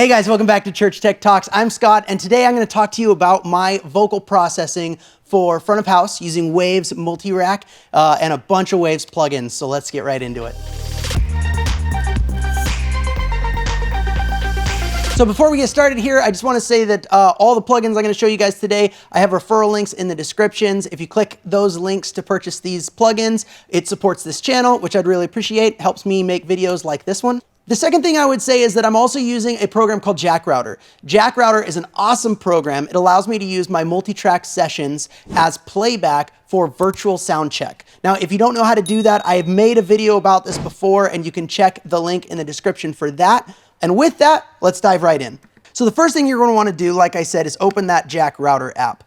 Hey guys, welcome back to Church Tech Talks. I'm Scott, and today I'm going to talk to you about my vocal processing for front of house using Waves multi-rack and a bunch of Waves plugins. So let's get right into it. So before we get started here, I just want to say that all the plugins I'm going to show you guys today, I have referral links in the descriptions. If you click those links to purchase these plugins, it supports this channel, which I'd really appreciate. It helps me make videos like this one. The second thing I would say is that I'm also using a program called Jack Router. Jack Router is an awesome program. It allows me to use my multi-track sessions as playback for virtual sound check. Now, if you don't know how to do that, I have made a video about this before, and you can check the link in the description for that. And with that, let's dive right in. So the first thing you're going to want to do, like I said, is open that Jack Router app.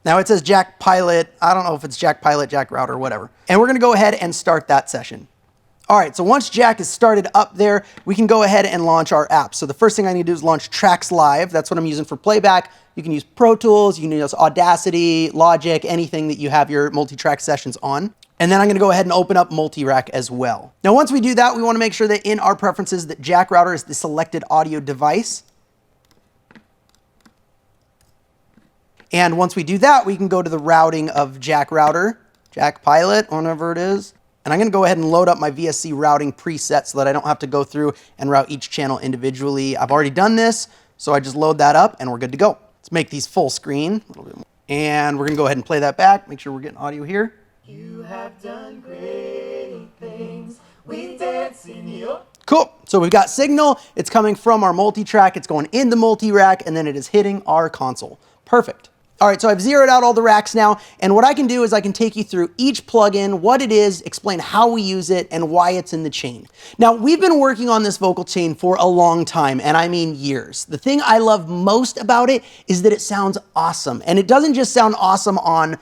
Now it says Jack Pilot. I don't know if it's Jack Pilot, Jack Router, whatever. And we're going to go ahead and start that session. All right, so once Jack is started up there, we can go ahead and launch our app. So the first thing I need to do is launch Tracks Live. That's what I'm using for playback. You can use Pro Tools, you can use Audacity, Logic, anything that you have your multi-track sessions on. And then I'm going to go ahead and open up multi-rack as well. Now, once we do that, we want to make sure that in our preferences that Jack Router is the selected audio device. And once we do that, we can go to the routing of Jack Router, Jack Pilot, whatever it is. And I'm going to go ahead and load up my VSC routing preset so that I don't have to go through and route each channel individually. I've already done this, so I just load that up and we're good to go. Let's make these full screen a little bit more. And we're going to go ahead and play that back. Make sure we're getting audio here. You have done great things. We dance in your... Cool. So we've got signal. It's coming from our multi-track. It's going in the multi-rack, and then it is hitting our console. Perfect. All right, so I've zeroed out all the racks now, and what I can do is I can take you through each plugin, what it is, explain how we use it, and why it's in the chain. Now, we've been working on this vocal chain for a long time, and I mean years. The thing I love most about it is that it sounds awesome, and it doesn't just sound awesome on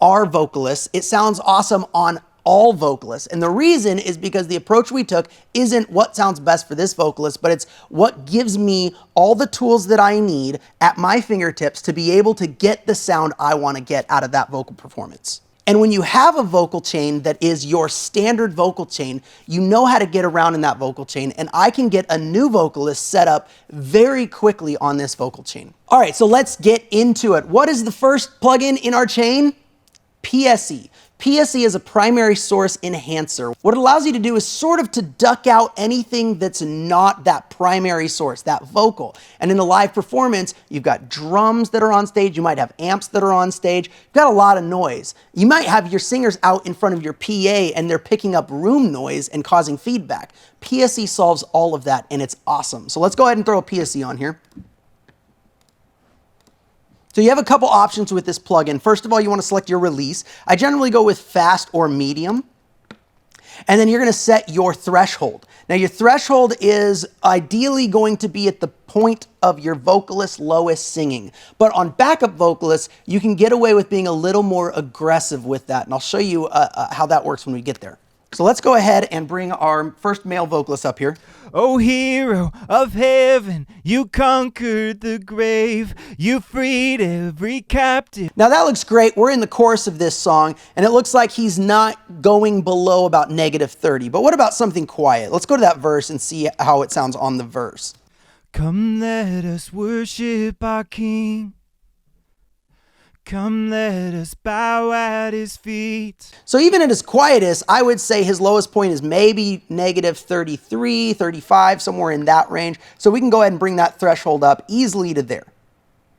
our vocalists, it sounds awesome on all vocalists. And the reason is because the approach we took isn't what sounds best for this vocalist, but it's what gives me all the tools that I need at my fingertips to be able to get the sound I want to get out of that vocal performance. And when you have a vocal chain that is your standard vocal chain, you know how to get around in that vocal chain, and I can get a new vocalist set up very quickly on this vocal chain. All right, so let's get into it. What is the first plugin in our chain? PSE. PSE is a primary source enhancer. What it allows you to do is sort of to duck out anything that's not that primary source, that vocal. And in the live performance, you've got drums that are on stage, you might have amps that are on stage, you've got a lot of noise. You might have your singers out in front of your PA and they're picking up room noise and causing feedback. PSE solves all of that, and it's awesome. So let's go ahead and throw a PSE on here. So you have a couple options with this plugin. First of all, you want to select your release. I generally go with fast or medium. And then you're going to set your threshold. Now your threshold is ideally going to be at the point of your vocalist's lowest singing. But on backup vocalists, you can get away with being a little more aggressive with that. And I'll show you how that works when we get there. So let's go ahead and bring our first male vocalist up here. Oh, hero of heaven, you conquered the grave, you freed every captive. Now that looks great. We're in the chorus of this song, and it looks like he's not going below about -30. But what about something quiet? Let's go to that verse and see how it sounds on the verse. Come, let us worship our King. Come, let us bow at his feet. So even at his quietest, I would say his lowest point is maybe -33, 35, somewhere in that range. So we can go ahead and bring that threshold up easily to there.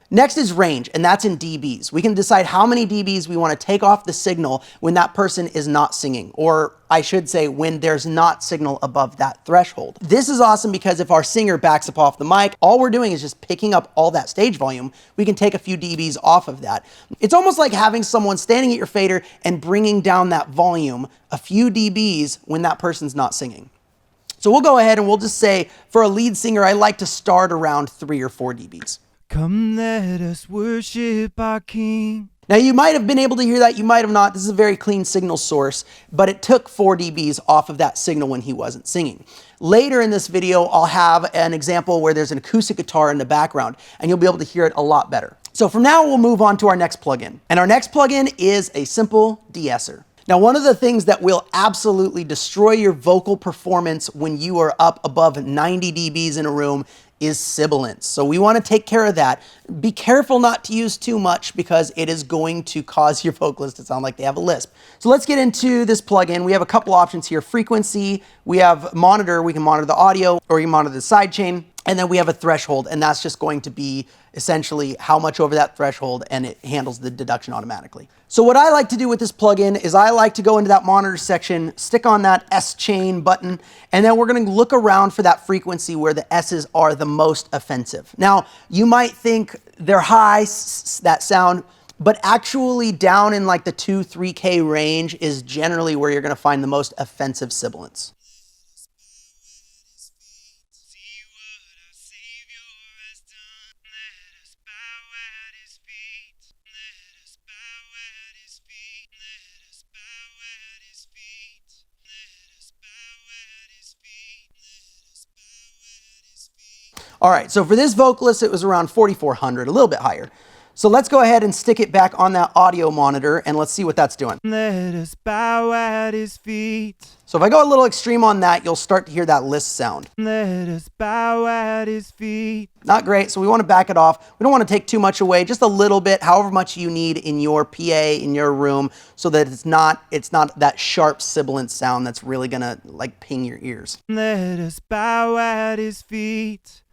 Next is range, and that's in dBs. We can decide how many dBs we want to take off the signal when that person is not singing, or I should say when there's not signal above that threshold. This is awesome because if our singer backs up off the mic, all we're doing is just picking up all that stage volume. We can take a few dBs off of that. It's almost like having someone standing at your fader and bringing down that volume a few dBs when that person's not singing. So we'll go ahead and we'll just say for a lead singer, I like to start around 3 or 4 dBs. Come, let us worship our King. Now you might have been able to hear that, you might have not. This is a very clean signal source, but it took 4 dBs off of that signal when he wasn't singing. Later in this video, I'll have an example where there's an acoustic guitar in the background, and you'll be able to hear it a lot better. So from now, we'll move on to our next plugin. And our next plugin is a simple De-Esser. Now, one of the things that will absolutely destroy your vocal performance when you are up above 90 dBs in a room is sibilance. So we want to take care of that. Be careful not to use too much because it is going to cause your vocalist to sound like they have a lisp. So let's get into this plugin. We have a couple options here. Frequency, we have monitor, we can monitor the audio or you can monitor the sidechain. And then we have a threshold, and that's just going to be essentially how much over that threshold, and it handles the deduction automatically. So what I like to do with this plugin is I like to go into that monitor section, stick on that S chain button, and then we're gonna look around for that frequency where the S's are the most offensive. Now, you might think they're high, that sound, but actually down in like the 2-3K range is generally where you're gonna find the most offensive sibilants. All right, so for this vocalist, it was around 4,400, a little bit higher. So let's go ahead and stick it back on that audio monitor and let's see what that's doing. Let us bow at his feet. So if I go a little extreme on that, you'll start to hear that lisp sound. Let us bow at his feet. Not great, so we want to back it off. We don't want to take too much away, just a little bit, however much you need in your PA, in your room, so that it's not that sharp sibilant sound that's really gonna like ping your ears. Let us bow at his feet.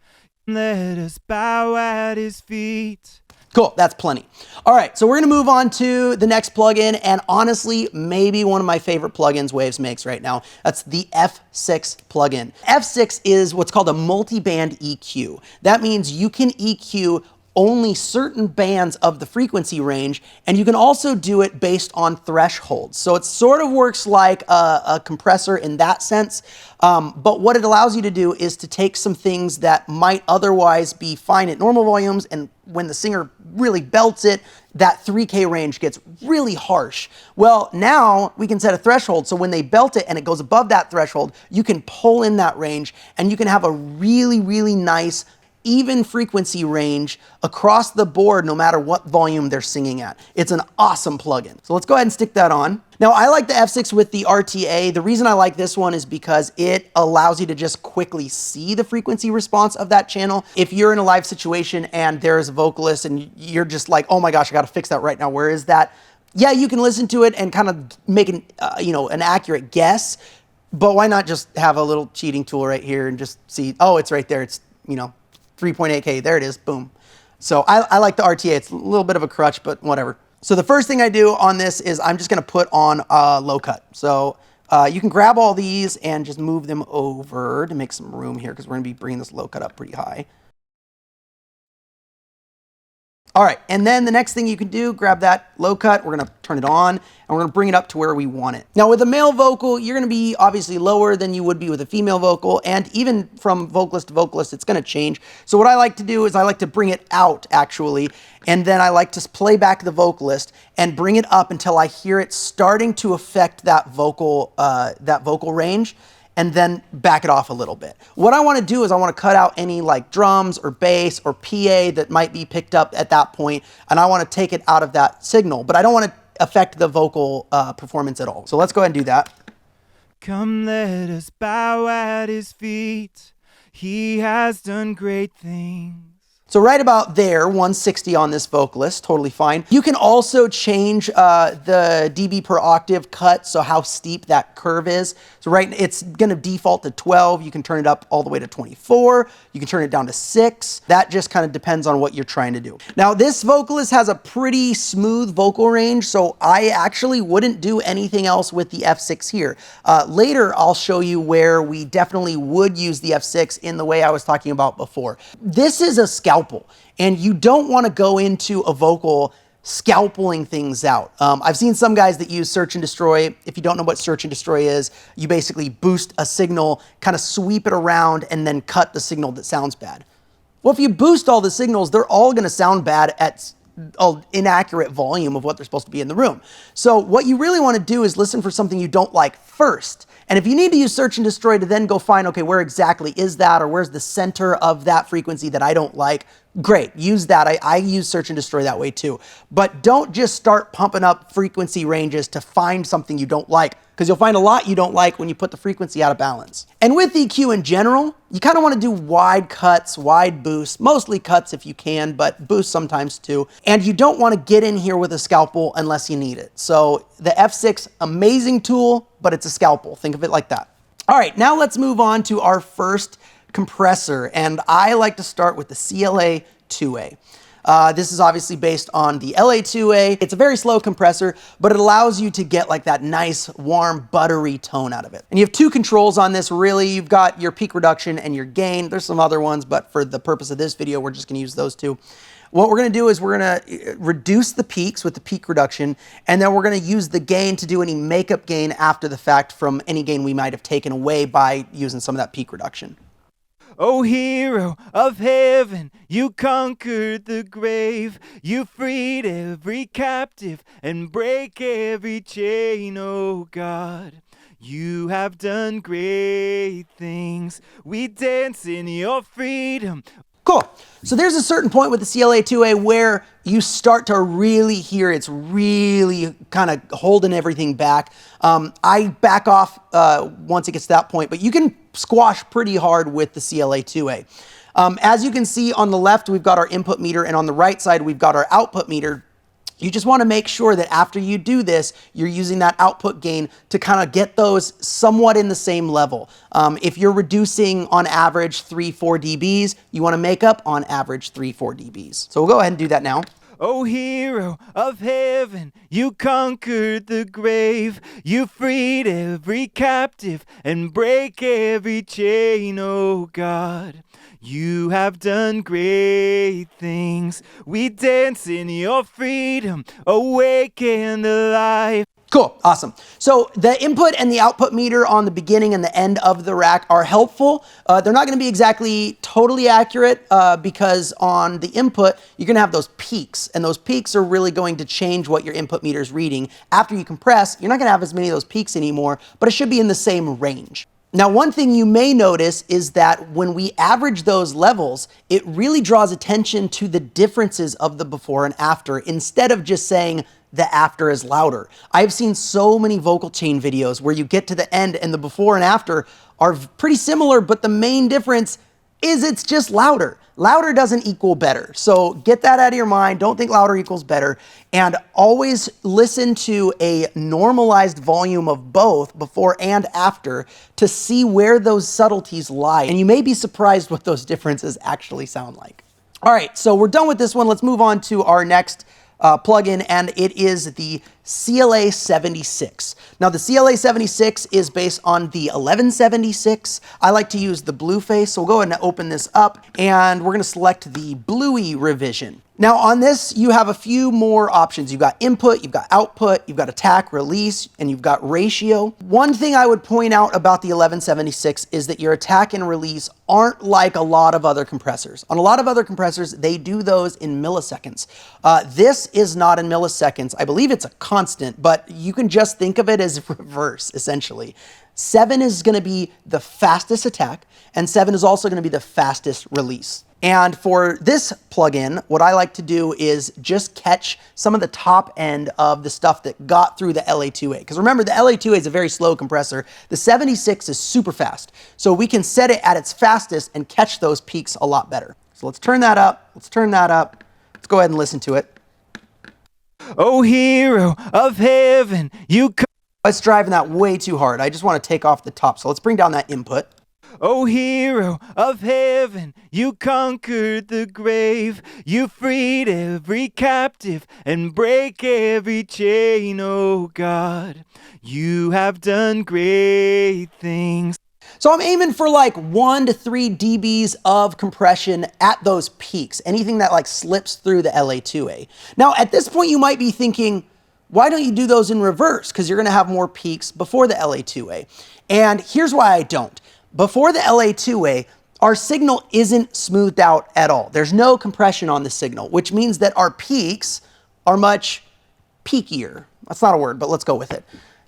Let us bow at his feet. Cool, that's plenty. All right, so we're gonna move on to the next plugin, and honestly, maybe one of my favorite plugins Waves makes right now. That's the F6 plugin. F6 is what's called a multi-band EQ. That means you can EQ only certain bands of the frequency range, and you can also do it based on thresholds. So it sort of works like a compressor in that sense, but what it allows you to do is to take some things that might otherwise be fine at normal volumes, and when the singer really belts it, that 3K range gets really harsh. Well, now we can set a threshold, so when they belt it and it goes above that threshold, you can pull in that range, and you can have a really, really nice even frequency range across the board, no matter what volume they're singing at. It's an awesome plugin. So let's go ahead and stick that on. Now, I like the F6 with the RTA. The reason I like this one is because it allows you to just quickly see the frequency response of that channel. If you're in a live situation and there's a vocalist and you're just like, oh my gosh, I gotta fix that right now, where is that? Yeah, you can listen to it and kind of make an accurate guess, but why not just have a little cheating tool right here and just see, oh, it's right there, it's, 3.8K, there it is, boom. So I like the RTA. It's a little bit of a crutch, but whatever. So the first thing I do on this is I'm just gonna put on a low cut. So you can grab all these and just move them over to make some room here because we're gonna be bringing this low cut up pretty high. All right, and then the next thing you can do, grab that low cut, we're gonna turn it on, and we're gonna bring it up to where we want it. Now with a male vocal, you're gonna be obviously lower than you would be with a female vocal, and even from vocalist to vocalist, it's gonna change. So what I like to do is I like to bring it out, actually, and then I like to play back the vocalist and bring it up until I hear it starting to affect that vocal range, and then back it off a little bit. What I wanna do is I wanna cut out any like drums or bass or PA that might be picked up at that point, and I wanna take it out of that signal, but I don't wanna affect the vocal performance at all. So let's go ahead and do that. Come, let us bow at his feet. He has done great things. So right about there, 160 on this vocalist, totally fine. You can also change the dB per octave cut, so how steep that curve is. So it's gonna default to 12. You can turn it up all the way to 24. You can turn it down to 6. That just kind of depends on what you're trying to do. Now this vocalist has a pretty smooth vocal range, so I actually wouldn't do anything else with the F6 here. Later, I'll show you where we definitely would use the F6 in the way I was talking about before. This is a scalpel, and you don't want to go into a vocal scalpeling things out. I've seen some guys that use search and destroy. If you don't know what search and destroy is, you basically boost a signal, kind of sweep it around, and then cut the signal that sounds bad. Well, if you boost all the signals, they're all going to sound bad at an inaccurate volume of what they're supposed to be in the room. So what you really want to do is listen for something you don't like first. And if you need to use search and destroy to then go find, okay, where exactly is that, or where's the center of that frequency that I don't like, great, use that. I use search and destroy that way too. But don't just start pumping up frequency ranges to find something you don't like, because you'll find a lot you don't like when you put the frequency out of balance. And with EQ in general, you kind of want to do wide cuts, wide boosts, mostly cuts if you can, but boosts sometimes too. And you don't want to get in here with a scalpel unless you need it. So the F6, amazing tool, but it's a scalpel. Think of it like that. All right, now let's move on to our first compressor, and I like to start with the CLA-2A. This is obviously based on the LA-2A. It's a very slow compressor, but it allows you to get like that nice, warm, buttery tone out of it. And you have two controls on this, really. You've got your peak reduction and your gain. There's some other ones, but for the purpose of this video, we're just gonna use those two. What we're gonna do is we're gonna reduce the peaks with the peak reduction, and then we're gonna use the gain to do any makeup gain after the fact from any gain we might have taken away by using some of that peak reduction. O hero of heaven, you conquered the grave. You freed every captive and break every chain, oh God. You have done great things. We dance in your freedom. Cool. So there's a certain point with the CLA-2A where you start to really hear it's really kind of holding everything back. I back off once it gets to that point, but you can squash pretty hard with the CLA-2A. As you can see on the left, we've got our input meter, and on the right side, we've got our output meter. You just want to make sure that after you do this, you're using that output gain to kind of get those somewhat in the same level. If you're reducing on average 3-4 dBs, you want to make up on average 3-4 dBs. So we'll go ahead and do that now. O hero of heaven, you conquered the grave. You freed every captive and break every chain, oh God. You have done great things. We dance in your freedom, awake and alive. Cool, awesome. So the input and the output meter on the beginning and the end of the rack are helpful. They're not gonna be exactly totally accurate because on the input, you're gonna have those peaks, and those peaks are really going to change what your input meter is reading. After you compress, you're not gonna have as many of those peaks anymore, but it should be in the same range. Now, one thing you may notice is that when we average those levels, it really draws attention to the differences of the before and after, instead of just saying the after is louder. I've seen so many vocal chain videos where you get to the end and the before and after are pretty similar, but the main difference is it's just louder. Louder doesn't equal better. So get that out of your mind. Don't think louder equals better. And always listen to a normalized volume of both before and after to see where those subtleties lie. And you may be surprised what those differences actually sound like. All right, so we're done with this one. Let's move on to our next plugin, and it is the CLA-76. Now the CLA-76 is based on the 1176. I like to use the blue face, so we'll go ahead and open this up, and we're gonna select the bluey revision. Now on this, you have a few more options. You've got input, you've got output, you've got attack, release, and you've got ratio. One thing I would point out about the 1176 is that your attack and release aren't like a lot of other compressors. On a lot of other compressors, they do those in milliseconds. This is not in milliseconds. I believe it's a constant, but you can just think of it as reverse, essentially. 7 is gonna be the fastest attack, and 7 is also gonna be the fastest release. And for this plugin, what I like to do is just catch some of the top end of the stuff that got through the LA-2A. Because remember, the LA-2A is a very slow compressor. The 76 is super fast. So we can set it at its fastest and catch those peaks a lot better. So let's turn that up. Let's turn that up. Let's go ahead and listen to it. O hero of heaven, you It's driving that way too hard. I just want to take off the top. So let's bring down that input. O hero of heaven, you conquered the grave. You freed every captive and break every chain, oh God. You have done great things. So I'm aiming for like 1 to 3 dBs of compression at those peaks, anything that like slips through the LA-2A. Now at this point you might be thinking, why don't you do those in reverse? Because you're gonna have more peaks before the LA-2A. And here's why I don't. Before the LA-2A, our signal isn't smoothed out at all. There's no compression on the signal, which means that our peaks are much peakier. That's not a word, but let's go with it.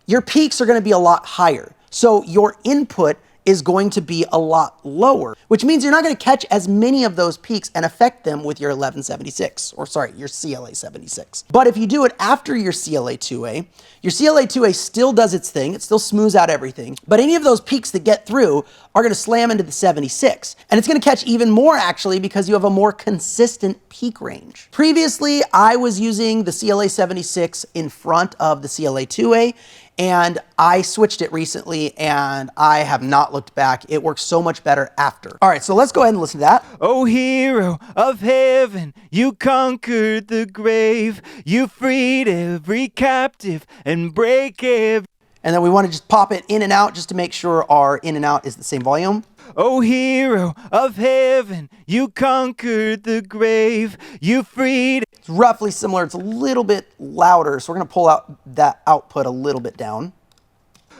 Your peaks are gonna be a lot higher. So your input is going to be a lot lower, which means you're not going to catch as many of those peaks and affect them with your 1176, or sorry, your CLA 76. But if you do it after your CLA 2A, your CLA 2A still does its thing, it still smooths out everything, but any of those peaks that get through are going to slam into the 76. And it's going to catch even more actually because you have a more consistent peak range. Previously, I was using the CLA 76 in front of the CLA 2A, and I switched it recently and I have not looked back. It works so much better after. All right, so let's go ahead and listen to that. Oh, hero of heaven, you conquered the grave. You freed every captive and break every... And then we want to just pop it in and out just to make sure our in and out is the same volume. Oh, hero of heaven, you conquered the grave. You freed... It's roughly similar. It's a little bit louder, so we're going to pull out that output a little bit down.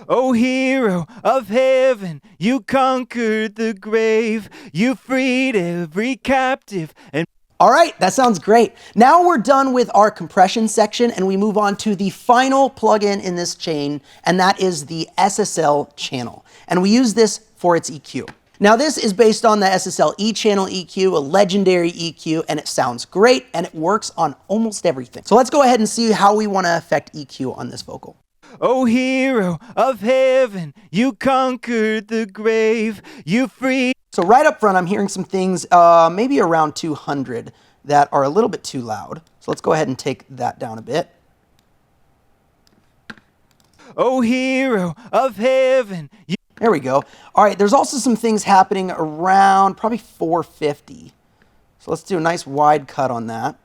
Oh, hero of heaven, you conquered the grave. You freed every captive and... All right, that sounds great. Now we're done with our compression section and we move on to the final plugin in this chain, and that is the SSL channel. And we use this for its EQ. Now this is based on the SSL-E Channel EQ, a legendary EQ, and it sounds great and it works on almost everything. So let's go ahead and see how we want to affect EQ on this vocal. Oh, hero of heaven, you conquered the grave. You freed... So right up front, I'm hearing some things, maybe around 200, that are a little bit too loud. So let's go ahead and take that down a bit. Oh, hero of heaven. There we go. All right, there's also some things happening around probably 450. So let's do a nice wide cut on that.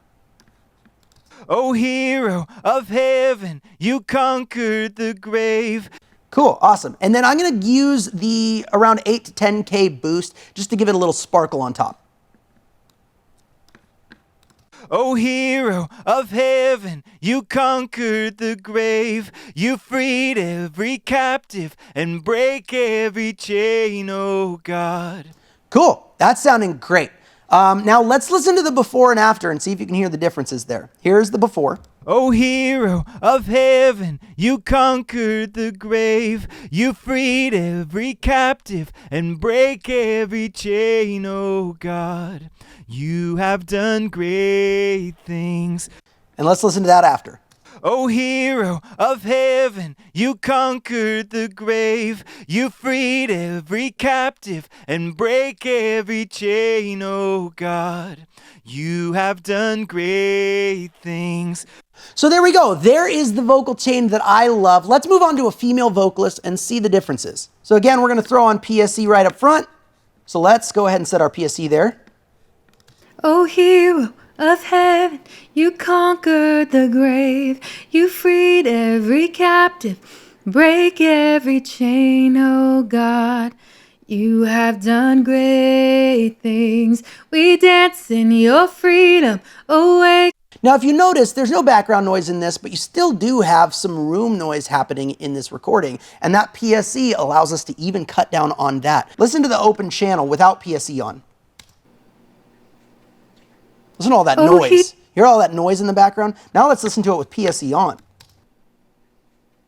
Oh, hero of heaven, you conquered the grave. Cool, awesome. And then I'm going to use the around 8 to 10K boost just to give it a little sparkle on top. Oh, hero of heaven, you conquered the grave. You freed every captive and break every chain, oh God. Cool, that's sounding great. Now let's listen to the before and after and see if you can hear the differences there. Here's the before. Oh, hero of heaven, you conquered the grave. You freed every captive and break every chain, oh God. You have done great things. And let's listen to that after. Oh, hero of heaven, you conquered the grave. You freed every captive and break every chain, oh God. You have done great things. So there we go. There is the vocal chain that I love. Let's move on to a female vocalist and see the differences. So again, we're going to throw on PSE right up front. So let's go ahead and set our PSE there. Oh, hero of heaven, you conquered the grave. You freed every captive, break every chain, oh God. You have done great things. We dance in your freedom, awake. Now, if you notice, there's no background noise in this, but you still do have some room noise happening in this recording, and that PSE allows us to even cut down on that. Listen to the open channel without PSE on. Listen to all that noise. Hear all that noise in the background? Now let's listen to it with PSE on.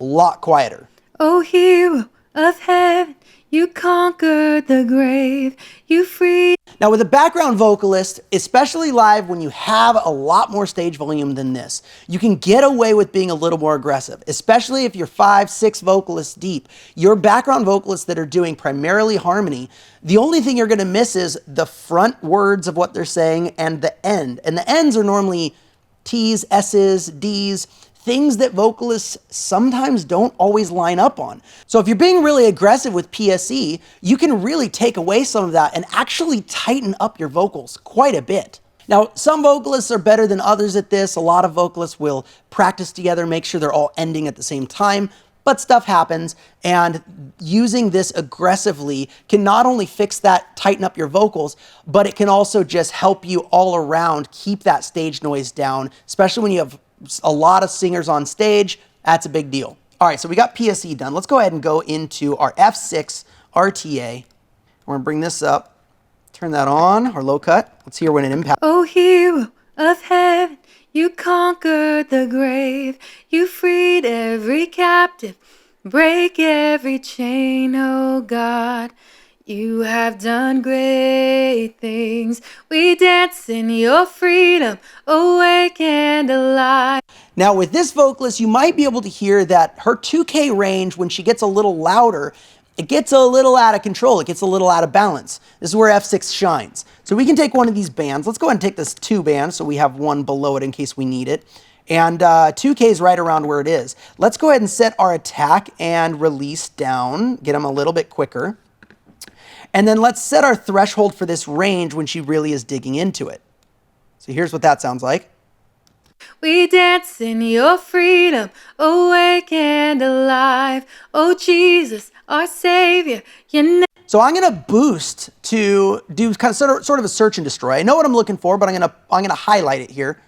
A lot quieter. Oh, hero of heaven, you conquered the grave. You freed. Now with a background vocalist, especially live when you have a lot more stage volume than this, you can get away with being a little more aggressive, especially if you're 5, 6 vocalists deep. Your background vocalists that are doing primarily harmony, the only thing you're going to miss is the front words of what they're saying and the end. And the ends are normally T's, S's, D's, things that vocalists sometimes don't always line up on. So if you're being really aggressive with PSE, you can really take away some of that and actually tighten up your vocals quite a bit. Now, some vocalists are better than others at this. A lot of vocalists will practice together, make sure they're all ending at the same time, but stuff happens, and using this aggressively can not only fix that, tighten up your vocals, but it can also just help you all around keep that stage noise down, especially when you have a lot of singers on stage. That's a big deal. All right, so we got PSE done. Let's go ahead and go into our F6 RTA. We're gonna bring this up, turn that on, our low cut. Let's hear when it impacts. Oh, hero of heaven, you conquered the grave. You freed every captive, break every chain, oh God. You have done great things. We dance in your freedom, awake and alive. Now with this vocalist, you might be able to hear that her 2K range, when she gets a little louder, it gets a little out of control. It gets a little out of balance. This is where F6 shines. So we can take one of these bands. Let's go ahead and take this 2 band so we have one below it in case we need it. And 2K is right around where it is. Let's go ahead and set our attack and release down, get them a little bit quicker. And then let's set our threshold for this range when she really is digging into it. So here's what that sounds like. We dance in your freedom, awake and alive. Oh Jesus, our Savior, your name. So I'm gonna boost to do kind of sort of a search and destroy. I know what I'm looking for, but I'm gonna highlight it here.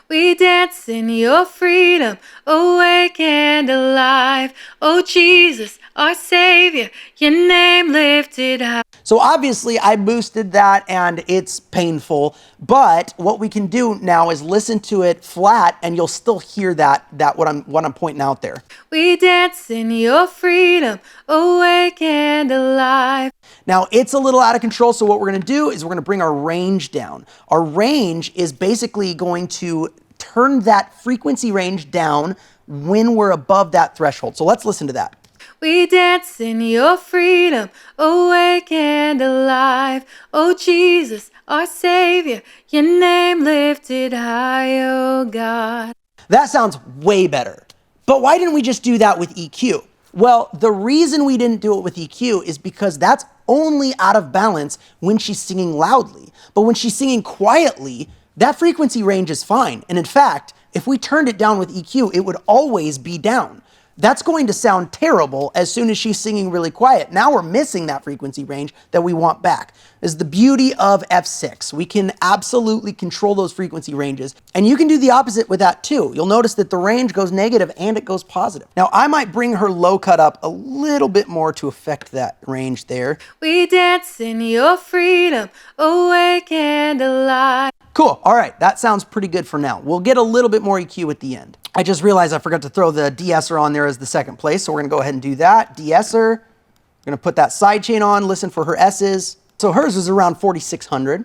We dance in your freedom, awake and alive. Oh Jesus, our Savior, your name lifted high. So obviously I boosted that and it's painful, but what we can do now is listen to it flat and you'll still hear that what I'm pointing out there. We dance in your freedom, awake and alive. Now it's a little out of control, so what we're gonna do is we're gonna bring our range down. Our range is basically going to turn that frequency range down when we're above that threshold. So let's listen to that. We dance in your freedom, awake and alive. Oh Jesus, our Savior, your name lifted high, oh God. That sounds way better. But why didn't we just do that with EQ? Well, the reason we didn't do it with EQ is because that's only out of balance when she's singing loudly. But when she's singing quietly, that frequency range is fine. And in fact, if we turned it down with EQ, it would always be down. That's going to sound terrible as soon as she's singing really quiet. Now we're missing that frequency range that we want back. This is the beauty of F6. We can absolutely control those frequency ranges. And you can do the opposite with that too. You'll notice that the range goes negative and it goes positive. Now I might bring her low cut up a little bit more to affect that range there. We dance in your freedom, awake and alive. Cool, all right, that sounds pretty good for now. We'll get a little bit more EQ at the end. I just realized I forgot to throw the De-Esser on there as the second place, so we're gonna go ahead and do that. De-Esser, we're gonna put that sidechain on, listen for her S's. So hers is around 4,600.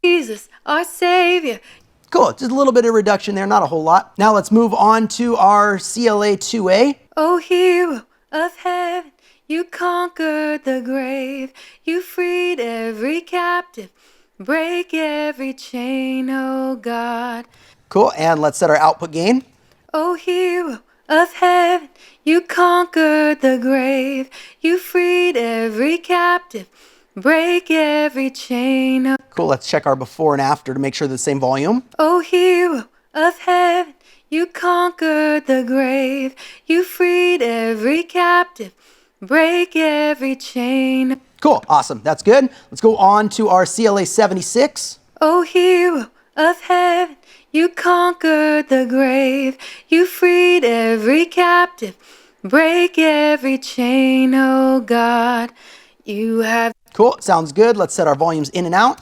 Jesus, our Savior. Cool, just a little bit of reduction there, not a whole lot. Now let's move on to our CLA 2A. O hero of heaven, you conquered the grave. You freed every captive, break every chain, oh God. Cool, and let's set our output gain. O hero of heaven, you conquered the grave. You freed every captive, break every chain. Cool, let's check our before and after to make sure they're the same volume. O hero of heaven, you conquered the grave. You freed every captive, break every chain. Cool, awesome, that's good. Let's go on to our CLA 76. O hero of heaven, you conquered the grave. You freed every captive, break every chain, oh God. You have. Cool, sounds good. Let's set our volumes in and out.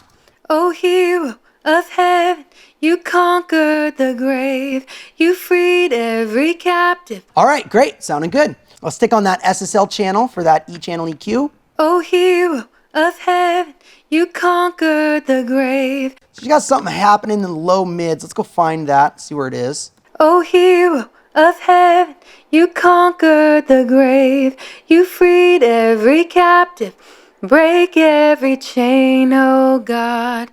O hero of heaven, you conquered the grave. You freed every captive. All right, great, sounding good. Let's stick on that SSL channel for that E channel EQ. O hero of heaven, you conquered the grave. So you got something happening in the low mids. Let's go find that, see where it is. O hero of heaven, you conquered the grave. You freed every captive, break every chain, oh God.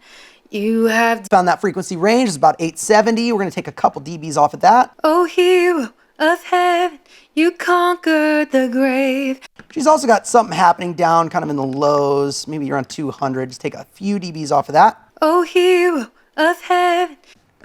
You have Found that frequency range is about 870. We're gonna take a couple dBs off of that. O hero of heaven, you conquered the grave. She's also got something happening down kind of in the lows, maybe around 200. Just take a few dBs off of that. O hero of heaven.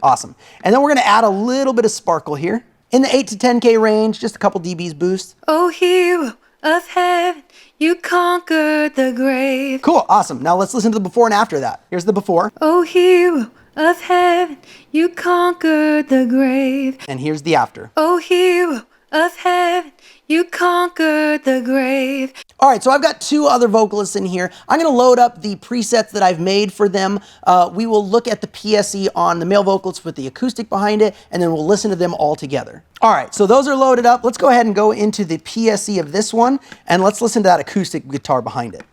Awesome. And then we're gonna add a little bit of sparkle here. In the 8 to 10K range, just a couple dBs boost. O hero of heaven, you conquered the grave. Cool, awesome. Now let's listen to the before and after that. Here's the before. O hero of heaven, you conquered the grave. And here's the after. O hero of heaven, you conquered the grave. All right, so I've got two other vocalists in here. I'm gonna load up the presets that I've made for them. We will look at the PSE on the male vocalist with the acoustic behind it, and then we'll listen to them all together. All right, so those are loaded up. Let's go ahead and go into the PSE of this one, and let's listen to that acoustic guitar behind it.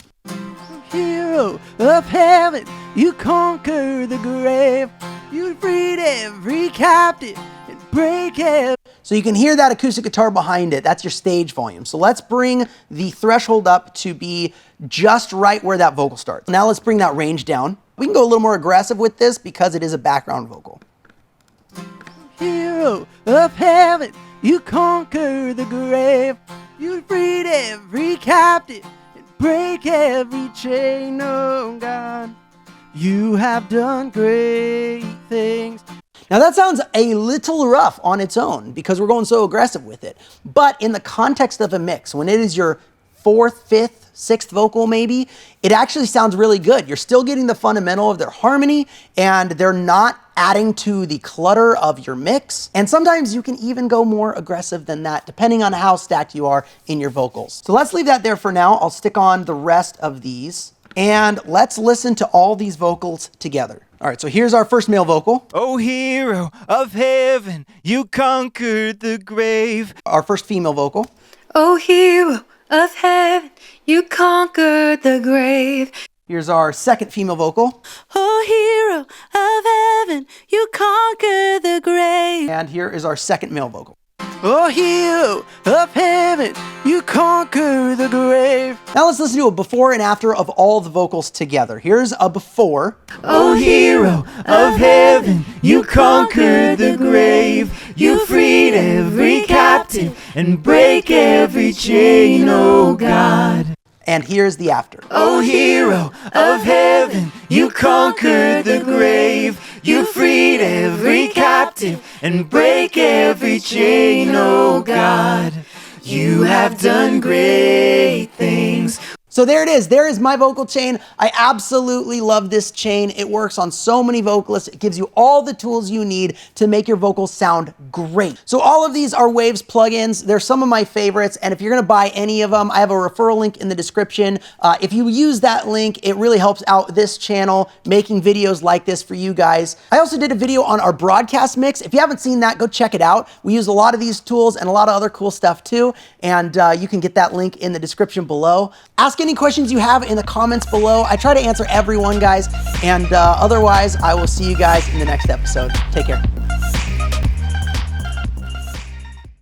Hero of heaven, you conquer the grave. You freed every captive and break every... So you can hear that acoustic guitar behind it. That's your stage volume. So let's bring the threshold up to be just right where that vocal starts. Now let's bring that range down. We can go a little more aggressive with this because it is a background vocal. Hero of heaven, you conquer the grave. You freed every captive and break every chain, oh God. You have done great things. Now that sounds a little rough on its own because we're going so aggressive with it. But in the context of a mix, when it is your fourth, fifth, sixth vocal maybe, it actually sounds really good. You're still getting the fundamental of their harmony and they're not adding to the clutter of your mix. And sometimes you can even go more aggressive than that depending on how stacked you are in your vocals. So let's leave that there for now. I'll stick on the rest of these and let's listen to all these vocals together. All right, so here's our first male vocal. Oh, hero of heaven, you conquered the grave. Our first female vocal. Oh, hero of heaven, you conquered the grave. Here's our second female vocal. Oh, hero of heaven, you conquered the grave. And here is our second male vocal. Oh, hero of heaven, you conquer the grave. Now let's listen to a before and after of all the vocals together. Here's a before. Oh, hero of heaven, you conquered the grave. You freed every captive and break every chain, oh God. And here's the after. Oh, hero of heaven, you conquered the grave. You freed every captive and break every chain, oh God. You have done great things. So there it is. There is my vocal chain. I absolutely love this chain. It works on so many vocalists. It gives you all the tools you need to make your vocals sound great. So all of these are Waves plugins. They're some of my favorites. And if you're gonna buy any of them, I have a referral link in the description. If you use that link, it really helps out this channel making videos like this for you guys. I also did a video on our broadcast mix. If you haven't seen that, go check it out. We use a lot of these tools and a lot of other cool stuff too. And you can get that link in the description below. Ask any questions you have in the comments below. I try to answer everyone, guys. And otherwise, I will see you guys in the next episode. Take care.